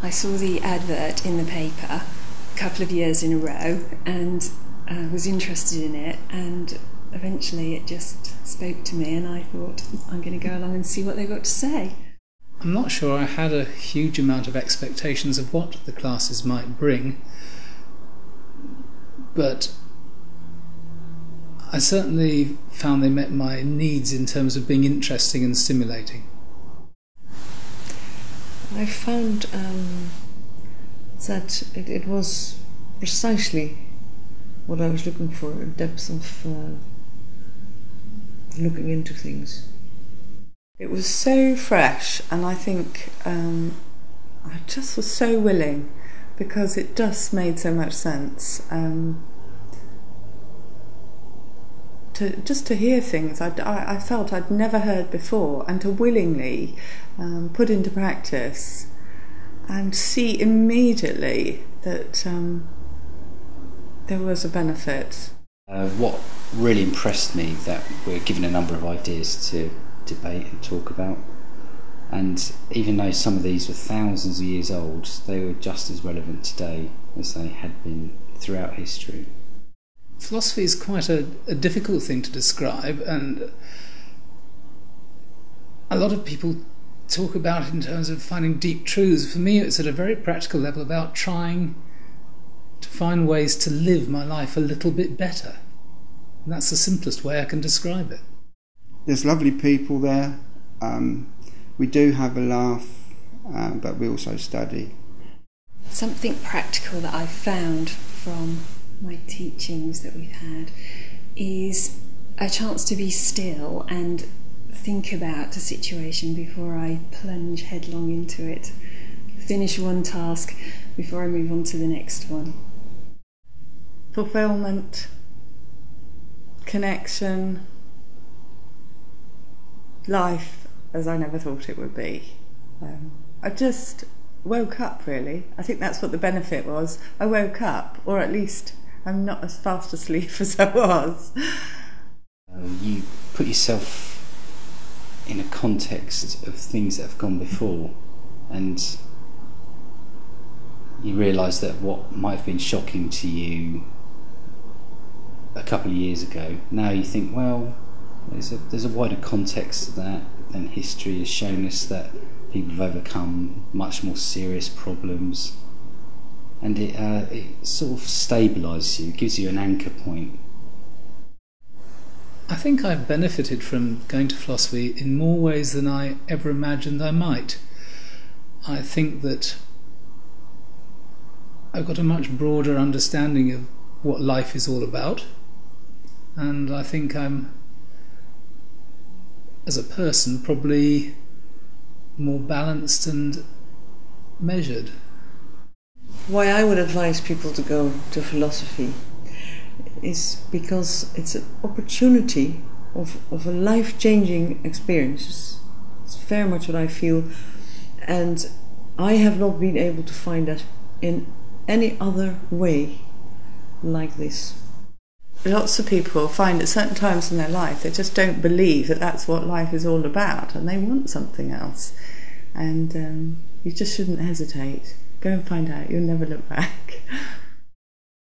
I saw the advert in the paper a couple of years in a row and was interested in it, and eventually it just spoke to me and I thought, I'm going to go along and see what they've got to say. I'm not sure I had a huge amount of expectations of what the classes might bring, but I certainly found they met my needs in terms of being interesting and stimulating. I found that it was precisely what I was looking for, a depth of looking into things. It was so fresh, and I think I just was so willing, because it just made so much sense. To hear things I felt I'd never heard before, and to willingly put into practice and see immediately that there was a benefit. What really impressed me, that we're given a number of ideas to debate and talk about, and even though some of these were thousands of years old, they were just as relevant today as they had been throughout history. Philosophy is quite a difficult thing to describe, and a lot of people talk about it in terms of finding deep truths. For me, it's at a very practical level about trying to find ways to live my life a little bit better. And that's the simplest way I can describe it. There's lovely people there. We do have a laugh, but we also study. Something practical that I've found from my teachings that we've had is a chance to be still and think about a situation before I plunge headlong into it. Finish one task before I move on to the next one. Fulfillment, connection, life as I never thought it would be. I just woke up, really. I think that's what the benefit was. I woke up, or at least I'm not as fast asleep as I was. You put yourself in a context of things that have gone before, and you realise that what might have been shocking to you a couple of years ago, now you think, well, there's a wider context to that, and history has shown us that people have overcome much more serious problems, and it sort of stabilises you, gives you an anchor point. I think I've benefited from going to philosophy in more ways than I ever imagined I might. I think that I've got a much broader understanding of what life is all about, and I think I'm, as a person, probably more balanced and measured. Why I would advise people to go to philosophy is because it's an opportunity of a life-changing experience. It's very much what I feel, and I have not been able to find that in any other way like this. Lots of people find at certain times in their life they just don't believe that that's what life is all about, and they want something else, and you just shouldn't hesitate. Go and find out. You'll never look back.